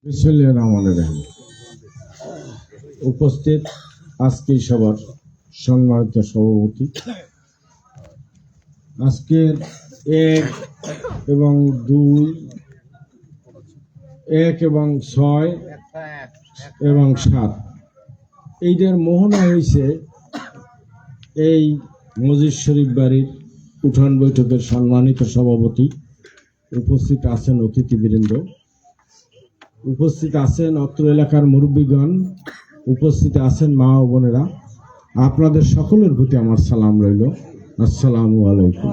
বিসমিল্লাহির রহমানির রহিম। উপস্থিত আজকের সভার সম্মানিত সভাপতি, আজকের 1 এবং 2, 1 এবং 6 এবং 7 এইটার মোহনা হয়েছে এই মসজিদ শরীফ বাড়ির উঠান বৈঠকের সম্মানিত সভাপতি, উপস্থিত আছেন অতিথিবৃন্দ, উপস্থিত আছেন অত্র এলাকার মুরব্বীগণ, উপস্থিত আছেন মা ও বোনেরা, আপনাদের সকলের প্রতি আমার সালাম রইল। আসসালামু আলাইকুম।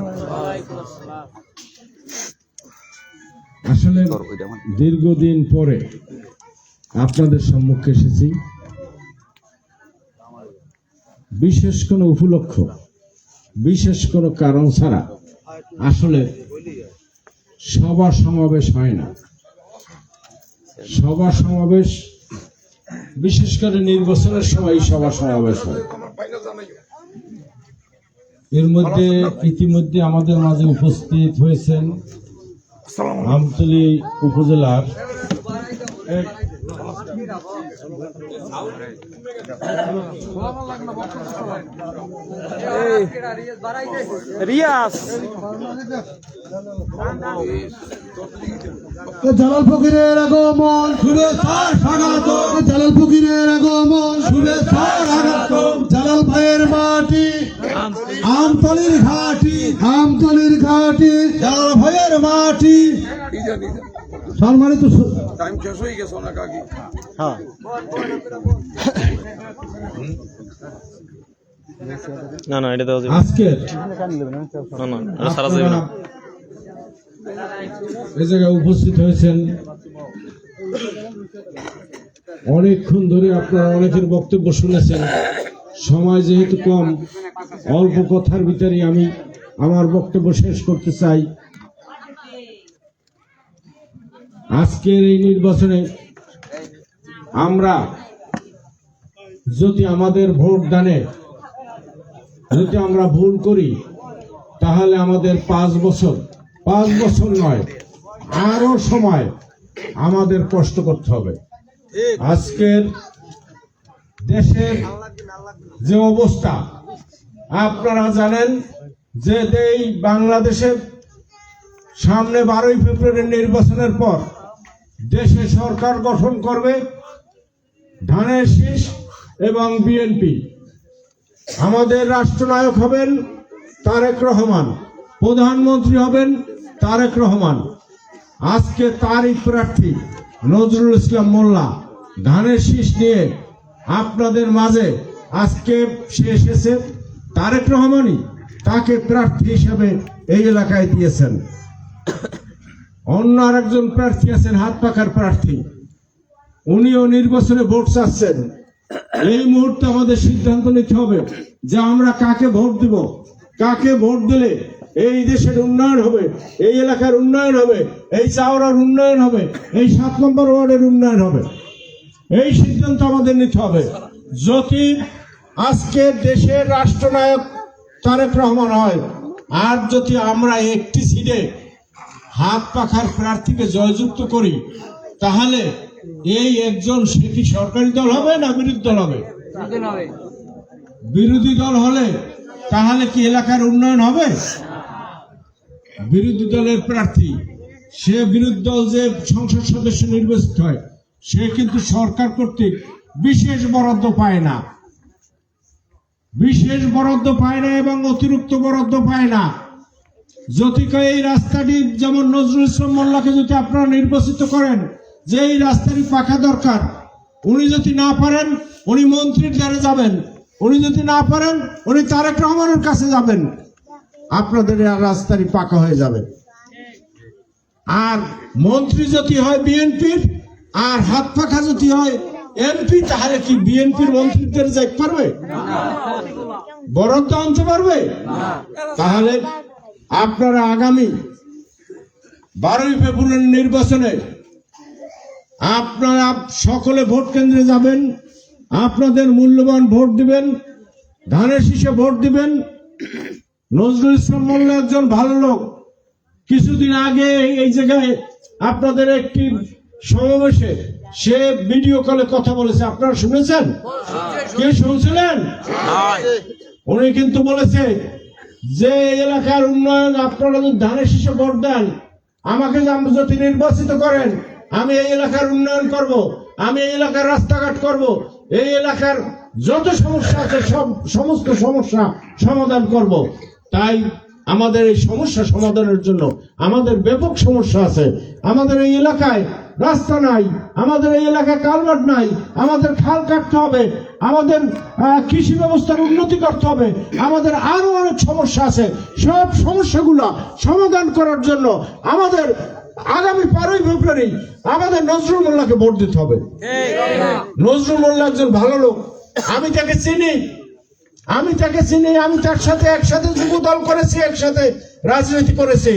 আসলে দীর্ঘদিন পরে আপনাদের সম্মুখে এসেছি, বিশেষ কোনো উপলক্ষ, বিশেষ কোনো কারণ ছাড়া আসলে সভা সমাবেশ হয় না। সভা সমাবেশ বিশেষ করে নির্বাচনের সময় সভা সমাবেশ হয়। এর মধ্যে ইতিমধ্যে আমাদের মাঝে উপস্থিত হয়েছেন আমতলী উপজেলার রিয়াজ জালাল ফকিরের আগমন শুভেচ্ছার স্বাগতম, জালাল ফকিরের আগমন শুভেচ্ছার স্বাগতম, জালাল ভাইয়ের মাটি আমতলীর ঘাটি, আমতলীর ঘাটি জালাল ভাইয়ের মাটি। সম্মানিত টাইম শেষ হয়ে গেছে না কাকি? হ্যাঁ না না এটা দেওয়া যাবে আজকে না না এটা সারা যাবে না। এই জায়গায় উপস্থিত হয়েছেন অনেকক্ষণ ধরে, আপনারা অনেকের বক্তব্য শুনেছেন। সময় যেহেতু কম, অল্প কথার ভিতরে আমি আমার বক্তব্য শেষ করতে চাই। আজকের এই নির্বাচনে আমরা যদি আমাদের ভোট দানে যদি আমরা ভুল করি, তাহলে আমাদের 5 বছর নয়, আরো সময় আমাদের কষ্ট করতে হবে। আজকের দেশের যে অবস্থা আপনারা জানেন, যে এই বাংলাদেশে সামনে 12ই ফেব্রুয়ারি নির্বাচনের পর দেশে সরকার গঠন করবে ধানের শীষ এবং বিএনপি। আমাদের রাষ্ট্রনায়ক হবেন তারেক রহমান, প্রধানমন্ত্রী হবেন তারেক রহমান। আজকে তারই প্রার্থী নজরুল ইসলাম মোল্লা ধানের শীষ নিয়ে আপনাদের মাঝে আজকে সে এসেছে। তারেক রহমানই তাকে প্রার্থী হিসেবে এই এলাকায় দিয়েছেন। অন্য আরেকজন প্রার্থী আছেন হাত পাখার প্রার্থী, উনিও নির্বাচনে ভোট চাচ্ছেন। এই মুহূর্তে আমাদের সিদ্ধান্ত নিতে হবে যে আমরা কাকে ভোট দিব, কাকে ভোট দিলে এই দেশের উন্নয়ন হবে, এই এলাকার উন্নয়ন হবে, এই চাওড়ার উন্নয়ন হবে, এই 7 নম্বর ওয়ার্ডের উন্নয়ন হবে। এই সিদ্ধান্ত আমাদের নিতে হবে। যদি আজকে দেশের রাষ্ট্রনায়ক তারেক রহমান হয়, আর যদি আমরা একটি সিটে হাত পাখার প্রার্থীকে জয়যুক্ত করি, তাহলে এই একজন সে কি সরকারি দল হবে না বিরোধী দল হবে? বিরোধী দল হলে তাহলে কি এলাকার উন্নয়ন হবে? বিরোধী দলের প্রার্থী, সে বিরোধী দল যে সংসদ সদস্য নির্বাচিত হয়, সে কিন্তু সরকার কর্তৃক বিশেষ বরাদ্দ পায় না, বিশেষ বরাদ্দ পায় না এবং অতিরিক্ত বরাদ্দ পায় না। যদি এই রাস্তাটি, যেমন নজরুল ইসলাম মোল্লাকে যদি আপনারা নির্বাচিত করেন যে এই রাস্তাটি পাকা দরকার, উনি যদি না পারেন উনি মন্ত্রীর দ্বারে যাবেন, উনি যদি না পারেন উনি তারেক রহমানের কাছে যাবেন, আপনাদের রাস্তাটি পাকা হয়ে যাবে। আর মন্ত্রী যদি হয় বিএনপির, আর হাত পাখা যদি হয় এমপি, তাহলে কি বিএনপির মন্ত্রীদের যাইতে পারবে? বরাদ্দ আনতে পারবে? তাহলে আপনারা আগামী 12ই ফেব্রুয়ারি নির্বাচনে আপনারা সকলে ভোট কেন্দ্রে যাবেন, আপনাদের মূল্যবান ভোট দিবেন, ধানের শীষে ভোট দিবেন। নজরুল ইসলাম মোল্লা একজন ভালো লোক। কিছুদিন আগে এই জায়গায় আপনাদের একটি সমাবেশে সে ভিডিও কলে কথা বলেছে, আপনারা শুনেছেন? কে শুনছিলেন? উনি কিন্তু বলেছে যে এলাকার উন্নয়ন আপনারা যদি ধানের শীষে ভোট দেন, আমাকে যদি নির্বাচিত করেন, আমি এই এলাকার উন্নয়ন করব, আমি এই এলাকার রাস্তাঘাট করব, এই এলাকার যত সমস্যা আছে সমস্ত সমস্যা সমাধান করব। তাই আমাদের এই সমস্যা সমাধানের জন্য আমাদের ব্যাপক সমস্যা আছে। আমাদের এই এলাকায় রাস্তা নাই, আমাদের এই এলাকায় কালভার্ট নাই, আমাদের খাল কাটতে হবে, আমাদের কৃষি ব্যবস্থার উন্নতি করতে হবে, আমাদের আরো অনেক সমস্যা আছে। সব সমস্যাগুলো সমাধান করার জন্য আমাদের আগামী 5ই ফেব্রুয়ারি আমাদের নজরুল মোল্লাকে ভোট দিতে হবে। নজরুল মোল্লা একজন ভালো লোক, আমি তাকে চিনি, আমি তার সাথে একসাথে যুব দল করেছি, একসাথে রাজনীতি করেছি,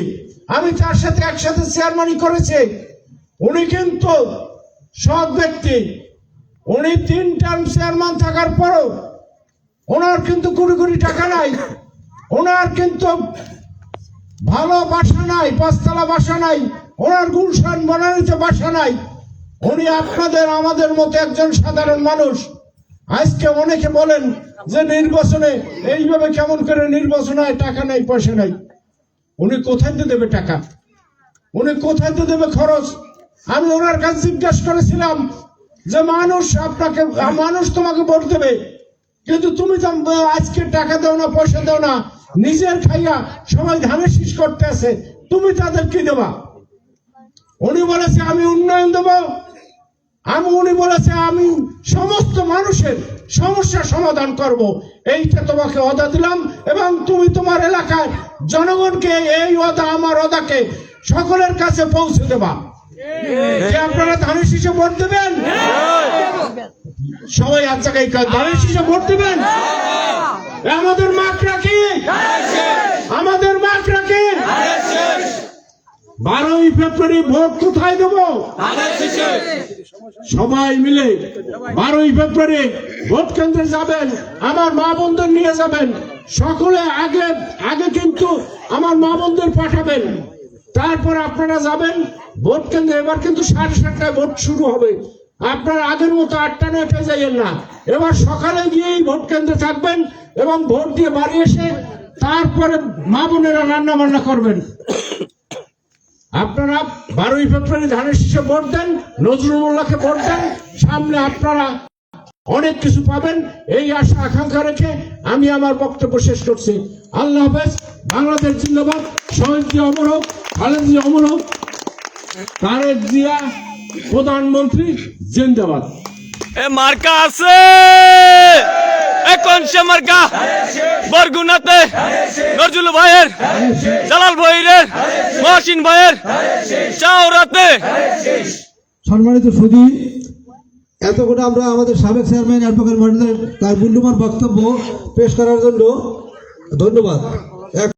আমি তার সাথে একসাথে চেয়ারম্যানই করেছি। উনি কিন্তু সৎ ব্যক্তি। উনি 3 টার্ম চেয়ারম্যান থাকার পরও ওনার কিন্তু কোটি কোটি টাকা নাই, ওনার কিন্তু ভালো বাসা নাই, 5তলা বাসা নাই, ওনার গুলশান বনানীতে বাসা নাই। উনি আপনাদের আমাদের মতো একজন সাধারণ মানুষ। আজকে অনেকে বলেন যে নির্বাচনে এইভাবে কেমন করে নির্বাচন হয়, টাকা নাই, পয়সা নাই। উনি কোথায় তো দেবে টাকা, উনি কোথায় তো দেবে খরচ? আমি ওনার কাছে জিজ্ঞাসা করেছিলাম যে মানুষ তোমাকে ভোট দেবে, কিন্তু তুমি তো আজকে টাকা দাও না, পয়সা দাও না, নিজের খাইয়া সবাই ধানের শীষ করতে আছে, তুমি তাদের কি দেবা? উনি বলেছে আমি উন্নয়ন দেব, উনি বলেছে আমি সমস্ত মানুষের সমস্যা সমাধান করব। এইটা তোমাকে ওয়াদা দিলাম এবং তুমি তোমার এলাকায় জনগণকে এই ওয়াদা, আমার ওয়াদাকে সকলের কাছে পৌঁছে দেবা। যে আপনারা ধানের শীষে ভোট দেবেন, সবাই এক জায়গায় ধানের শীষে ভোট দেবেন। আমাদের মাত্রা কি? আমাদের মাত্রা কি? 12ই ফেব্রুয়ারি ভোট কোথায় দেব? সবাই মিলে 12ই ফেব্রুয়ারি ভোট কেন্দ্রে যাবেন, আমার মা বোনদের নিয়ে যাবেন। সকলে আগে কিন্তু আমার মা বোনদের পাঠাবেন, তারপর আপনারা যাবেন ভোট কেন্দ্রে। এবার কিন্তু 7:30টায় ভোট শুরু হবে। আপনারা আগের মতো 8টা-9টায় যাইয়েন না, এবার সকালে গিয়েই ভোট কেন্দ্রে থাকবেন এবং ভোট দিয়ে বাড়ি এসে তারপরে মা বোনেরা রান্না বান্না করবেন। আপনারা 12ই ফেব্রুয়ারি ধানের শীষে ভোট দেন, নজরুল মোল্লাকে ভোট দেন, সামনে আপনারা অনেক কিছু পাবেন। এই আশা আকাঙ্ক্ষা রেখে আমি আমার বক্তব্য শেষ করছি। আল্লাহ হাফেজ। বাংলাদেশ জিন্দাবাদ। শহীদ জিয়া অমর হোক, খালেদা জিয়া অমর হোক, তারেক জিয়া প্রধানমন্ত্রী জিন্দাবাদ। এ মার্কা আছে, এ কোন সে মার্কা? বরগুনাতে নজরুল ভাইয়ের, জালাল ভাইয়ের, মহসিন ভাইয়ের, চাওরাতে। সম্মানিত সুধী, এতক্ষণ আমরা আমাদের সাবেক চেয়ারম্যান অ্যাডভোকেট মন্ডলের তার মূল্যবান বক্তব্য পেশ করার জন্য ধন্যবাদ।